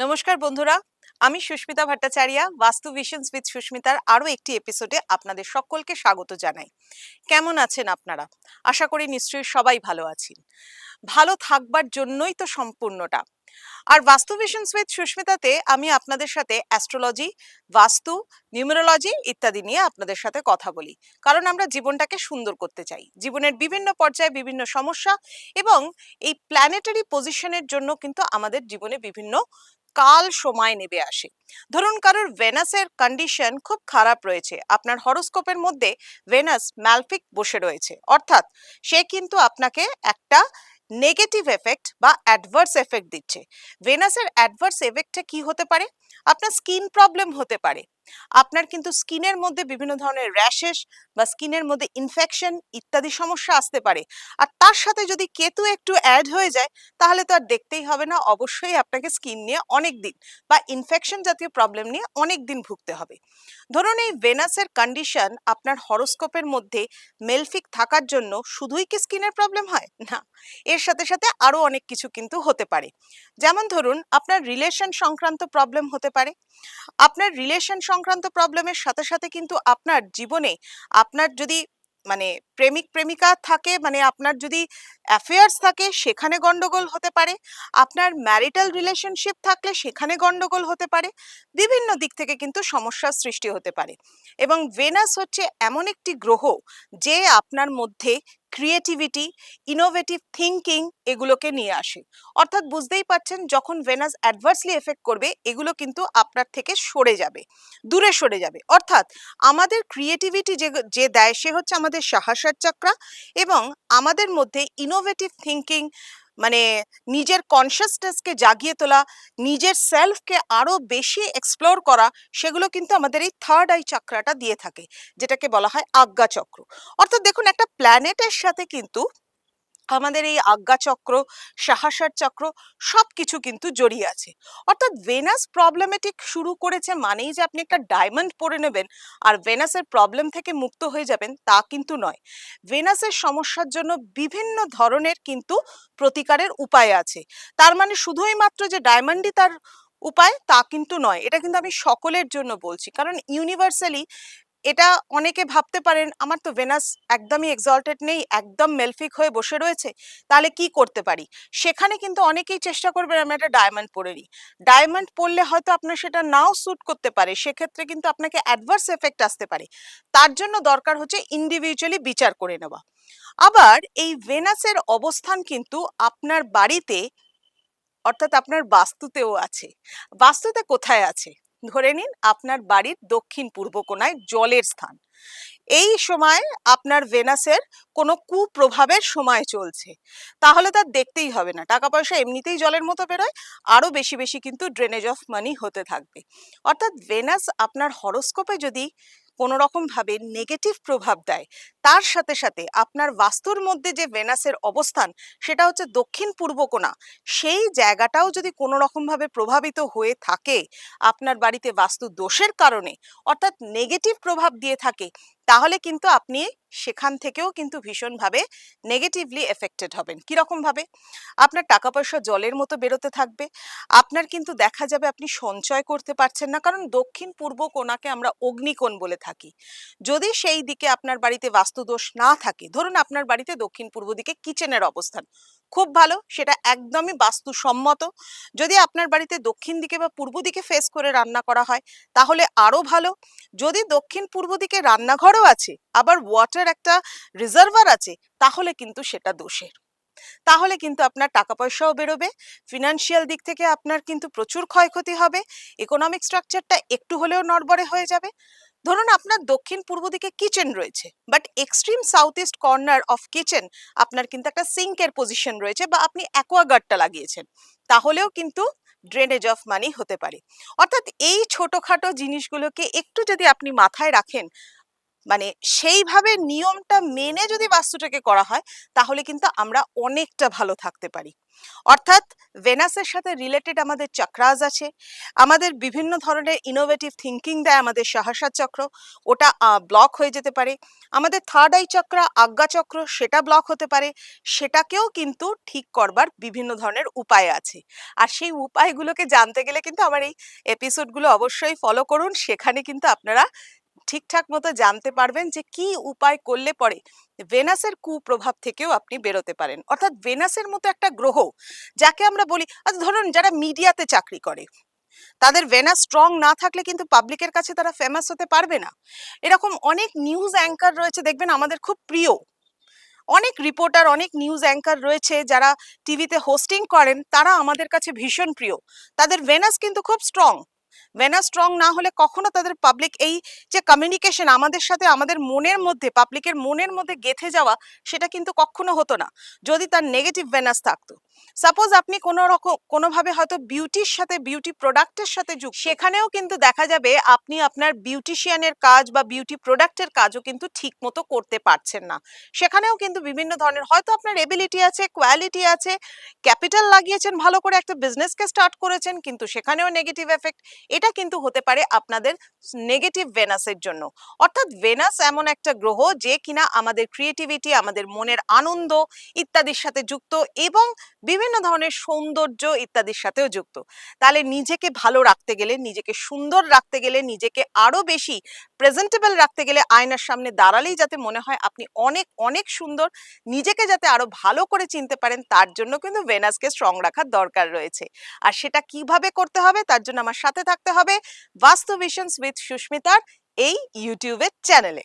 নমস্কার বন্ধুরা, আমি সুস্মিতা ভট্টাচার্য। বাস্তু ভিশনস উইথ সুস্মিতার আরও একটি এপিসোডে আপনাদের সকলকে স্বাগত জানাই। কেমন আছেন আপনারা? আশা করি নিশ্চয়ই সবাই ভালো আছেন। ভালো থাকবার জন্যই তো সম্পূর্ণটা। আর বাস্তু ভিশনস উইথ সুস্মিতাতে আমি আপনাদের সাথে অ্যাস্ট্রোলজি, বাস্তু, নিউমেরোলজি ইত্যাদি নিয়ে আপনাদের সাথে কথা বলি। কারণ আমরা জীবনটাকে সুন্দর করতে চাই। জীবনের বিভিন্ন পর্যায়ে বিভিন্ন সমস্যা এবং এই প্ল্যানেটারি পজিশনের জন্য কিন্তু আমাদের জীবনে বিভিন্ন কাল সময় নেমে আসে। ধরুন কারোর ভেনাসের কন্ডিশন খুব খারাপ রয়েছে, আপনার হরোস্কোপের মধ্যে ভেনাস ম্যালফিক বসে রয়েছে, অর্থাৎ সে কিন্তু আপনাকে একটা নেগেটিভ এফেক্ট বা অ্যাডভার্স এফেক্ট দিচ্ছে। ভেনাসের অ্যাডভার্স এফেক্টটা কি হতে পারে? আপনার স্কিন প্রবলেম হতে পারে, আপনার কিন্তু স্কিনের মধ্যে বিভিন্ন ধরনের র্যাশেস বা স্কিনের মধ্যে ইনফেকশন ইত্যাদি সমস্যা আসতে পারে। আর তার সাথে যদি কেতু একটু অ্যাড হয়ে যায়, তাহলে তো আর দেখতেই হবে না, অবশ্যই আপনাকে স্কিন নিয়ে অনেক দিন বা ইনফেকশন জাতীয় প্রবলেম নিয়ে অনেক দিন ভুগতে হবে। ধরুন এই ভেনাসের কন্ডিশন আপনার হরোস্কোপের মধ্যে মেলফিক থাকার জন্য শুধুই কি স্কিনের প্রবলেম হয় না, এর সাথে সাথে আরো অনেক কিছু কিন্তু হতে পারে। যেমন ধরুন আপনার রিলেশন সংক্রান্ত প্রবলেম হতে পারে। আপনার রিলেশন সংক্রান্ত প্রবলেমের সাথে সাথে কিন্তু আপনার জীবনে আপনার যদি মানে প্রেমিক প্রেমিকা থাকে, মানে আপনার যদি অ্যাফেয়ার্স থাকে সেখানে গন্ডগোল হতে পারে, আপনার ম্যারিটাল রিলেশনশিপ থাকলে সেখানে গন্ডগোল হতে পারে, বিভিন্ন দিক থেকে কিন্তু সমস্যার সৃষ্টি হতে পারে। এবং ভেনাস হচ্ছে এমন একটি গ্রহ যে আপনার মধ্যে ক্রিয়েটিভিটি, ইনোভেটিভ থিঙ্কিং এগুলোকে নিয়ে আসে। অর্থাৎ বুঝতেই পারছেন, যখন ভেনাস অ্যাডভার্সলি এফেক্ট করবে এগুলো কিন্তু আপনার থেকে সরে যাবে, দূরে সরে যাবে। অর্থাৎ আমাদের ক্রিয়েটিভিটি যে যে দেয় সে হচ্ছে আমাদের সহস্রার চক্রা, এবং আমাদের মধ্যে ইনোভেটিভ থিঙ্কিং মানে নিজের কনসিয়াসনেসকে জাগিয়ে তোলা, নিজের সেলফকে আরো বেশি এক্সপ্লোর করা, সেগুলো কিন্তু আমাদের এই থার্ড আই চক্রাটা দিয়ে থাকে, যেটাকে বলা হয় আজ্ঞা চক্র। অর্থাৎ দেখুন, একটা প্ল্যানেটের সাথে কিন্তু আমাদের এই আজ্ঞা চক্র, সাহাসার চক্র সবকিছু কিন্তু জড়িয়ে আছে। অর্থাৎ ভেনাস প্রবলেমেটিক শুরু করেছে মানেই যে আপনি একটা ডায়মন্ড পরে নেবেন আর ভেনাসের প্রবলেম থেকে মুক্ত হয়ে যাবেন, তা কিন্তু নয়। ভেনাসের সমস্যার জন্য বিভিন্ন ধরনের কিন্তু প্রতিকারের উপায় আছে। তার মানে শুধুই মাত্র যে ডায়মন্ডই তার উপায় তা কিন্তু নয়। এটা কিন্তু আমি সকলের জন্য বলছি, কারণ ইউনিভার্সালি এটা অনেকে ভাবতে পারেন আমার তো ভেনাস একদমই এক্সল্টেড নেই, একদম মেলফিক হয়ে বসে রয়েছে, তাহলে কি করতে পারি? সেখানে কিন্তু অনেকেই চেষ্টা করবেন আমি একটা ডায়মন্ড পরে নিই। ডায়মন্ড পরলে হয়তো আপনার সেটা নাও স্যুট করতে পারে, সেক্ষেত্রে কিন্তু আপনাকে অ্যাডভার্স এফেক্ট আসতে পারে। তার জন্য দরকার হচ্ছে ইন্ডিভিজুয়ালি বিচার করে নেওয়া। আবার এই ভেনাসের অবস্থান কিন্তু আপনার বাড়িতে, অর্থাৎ আপনার বাস্তুতেও আছে। বাস্তুতে কোথায় আছে? ধরে নিন আপনার বাড়ির দক্ষিণ পূর্ব কোণায় জলের স্থান। এই সময় আপনার ভেনাসের কোনো কুপ্রভাবের সময় চলছে, তাহলে তার দেখতেই হবে না, টাকা পয়সা এমনিতেই জলের মতো বেরোয়, আরো বেশি বেশি কিন্তু ড্রেনেজ অফ মানি হতে থাকবে। অর্থাৎ ভেনাস আপনার হরোস্কোপে যদি কোনো রকম ভাবে নেগেটিভ প্রভাব দেয়, তার সাথে সাথে আপনার বাস্তুর মধ্যে যে ভেনাসের অবস্থান সেটা হচ্ছে দক্ষিণ পূর্ব কোণা, সেই জায়গাটাও যদি কোনো রকম ভাবে প্রভাবিত হয়ে থাকে আপনার বাড়িতে বাস্তু দোষের কারণে, অর্থাৎ নেগেটিভ প্রভাব দিয়ে থাকে, তাহলে কিন্তু আপনি সেখান থেকেও কিন্তু ভীষণভাবে নেগেটিভলি এফেক্টেড হবেন। কিরকম ভাবে? আপনার টাকা পয়সা জলের মতো বেরোতে থাকবে, আপনার কিন্তু দেখা যাবে আপনি সঞ্চয় করতে পারছেন না, কারণ দক্ষিণ পূর্ব কোণাকে আমরা অগ্নিকোণ বলে থাকি। যদি সেই দিকে আপনার বাড়িতে বাস্তুদোষ না থাকে, ধরুন আপনার বাড়িতে দক্ষিণ পূর্ব দিকে কিচেনের অবস্থান, খুব ভালো, সেটা একদমই বাস্তুসম্মত। যদি আপনার বাড়িতে দক্ষিণ দিকে বা পূর্ব দিকে ফেস করে রান্না করা হয় তাহলে আরো ভালো। যদি দক্ষিণ পূর্ব দিকে রান্নাঘরও আছে, আবার ওয়াটার একটা রিজার্ভার আছে, তাহলে কিন্তু সেটা দোষের। তাহলে কিন্তু আপনার টাকা পয়সাও বেরোবে, ফিনান্সিয়াল দিক থেকে আপনার কিন্তু প্রচুর ক্ষয়ক্ষতি হবে, ইকোনমিক স্ট্রাকচারটা একটু হলেও নড়বড়ে হয়ে যাবে। ধরুন আপনার দক্ষিণ পূর্ব দিকে কিচেন রয়েছে, but extreme south east corner of kitchen আপনার কিন্তু একটা সিঙ্কের পজিশন রয়েছে বা আপনি অ্যাকোয়াগার্ডটা লাগিয়েছেন, তাহলেও কিন্তু ড্রেনেজ অফ মানি হতে পারে। অর্থাৎ এই ছোটখাটো জিনিসগুলোকে একটু যদি আপনি মাথায় রাখেন, মানে সেইভাবে নিয়মটা মেনে যদি বাস্তুটাকে করা হয় তাহলে কিন্তু আমরা অনেকটা ভালো থাকতে পারি। অর্থাৎ ভেনাসের সাথে রিলেটেড আমাদের চক্রাস আছে, আমাদের বিভিন্ন ধরনের ইনোভেটিভ থিঙ্কিং দেয় আমাদের সহসা চক্র, ওটা ব্লক হয়ে যেতে পারে। আমাদের থার্ড আই চক্র, আজ্ঞা চক্র, সেটা ব্লক হতে পারে। সেটাকেও কিন্তু ঠিক করবার বিভিন্ন ধরনের উপায় আছে। আর সেই উপায়গুলোকে জানতে গেলে কিন্তু আমার এই এপিসোডগুলো অবশ্যই ফলো করুন। সেখানে কিন্তু আপনারা ঠিকঠাক মতো জানতে পারবেন যে কি উপায় করলে পরে ভেনাসের কুপ্রভাব থেকেও আপনি বেরোতে পারেন। অর্থাৎ ভেনাসের মতো একটা গ্রহ যাকে আমরা বলি, আচ্ছা ধরুন যারা মিডিয়াতে চাকরি করে তাদের ভেনাস স্ট্রং না থাকলে কিন্তু পাবলিকের কাছে তারা ফেমাস হতে পারবে না। এরকম অনেক নিউজ অ্যাঙ্কার রয়েছে দেখবেন আমাদের খুব প্রিয়, অনেক রিপোর্টার, অনেক নিউজ অ্যাঙ্কার রয়েছে যারা টিভিতে হোস্টিং করেন, তারা আমাদের কাছে ভীষণ প্রিয়। তাদের ভেনাস কিন্তু খুব স্ট্রং। ভেনাস স্ট্রং না হলে কখনো তাদের পাবলিক এই যে কমিউনিকেশন আমাদের সাথে, আমাদের মনের মধ্যে, পাবলিকের মনের মধ্যে গেঁথে যাওয়া, সেটা কিন্তু কখনো হতো না যদি তার নেগেটিভ ভেনাস থাকতো। সাপোজ আপনি কোনো রকম কোনোভাবে হয়তো বিউটির সাথে, বিউটি প্রোডাক্টের সাথে যুক্ত, সেখানেও কিন্তু দেখা যাবে আপনি আপনার বিউটিশিয়ানের কাজ বা বিউটি প্রোডাক্টের কাজও কিন্তু ঠিক মতো করতে পারছেন না। সেখানেও কিন্তু বিভিন্ন ধরনের, হয়তো আপনার এবিলিটি আছে, কোয়ালিটি আছে, ক্যাপিটাল লাগিয়েছেন, ভালো করে একটা বিজনেসকে স্টার্ট করেছেন, কিন্তু সেখানেও নেগেটিভ এফেক্ট। এটা কিন্তু হতে পারে আপনাদের নেগেটিভ ভেনাসের জন্য। অর্থাৎ ভেনাস এমন একটা গ্রহ যে কিনা আমাদের ক্রিয়েটিভিটি, আমাদের মনের আনন্দ ইত্যাদির সাথে যুক্ত, এবং বিভিন্ন ধরনের সৌন্দর্য ইত্যাদির সাথেও যুক্ত। তাহলে নিজেকে ভালো রাখতে গেলে, নিজেকে সুন্দর রাখতে গেলে, নিজেকে আরো বেশি প্রেজেন্টেবল রাখতে গেলে আয়নার সামনে দাঁড়ালেই যাতে মনে হয় আপনি অনেক অনেক সুন্দর, নিজেকে যাতে আরো ভালো করে চিনতে পারেন, তার জন্য কিন্তু ভেনাসকে স্ট্রং রাখার দরকার রয়েছে। আর সেটা কিভাবে করতে হবে তার জন্য আমার সাথে থাকতে হবে বাস্তু ভিশনস উইথ সুস্মিতার এই ইউটিউবের চ্যানেলে।